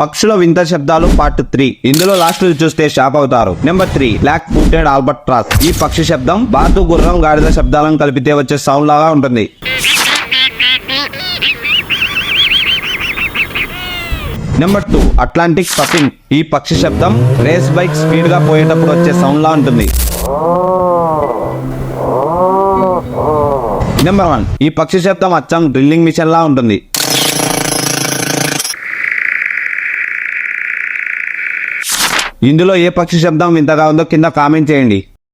పక్షుల వింత శబ్దాలు పార్ట్ 3. ఇందులో లాస్ట్ చూస్తే షాక్ అవుతారు. Number 3 black footed albatross. ఈ పక్షి శబ్దం బాతు, గుర్రం, గాడిద శబ్దాలను కలిపితే వచ్చే సౌండ్ లాగా ఉంటుంది. Number 2 Atlantic puffin. ఈ పక్షి శబ్దం రేస్ బైక్ స్పీడ్ గా పోయేటప్పుడు వచ్చే సౌండ్ లా ఉంటుంది. నెంబర్ 1 ఈ పక్షి శబ్దం అచ్చం డ్రిల్లింగ్ మిషన్ లా ఉంటుంది. ఇందులో ఏ పక్షి శబ్దం వింతగా ఉందో కింద కామెంట్ చేయండి.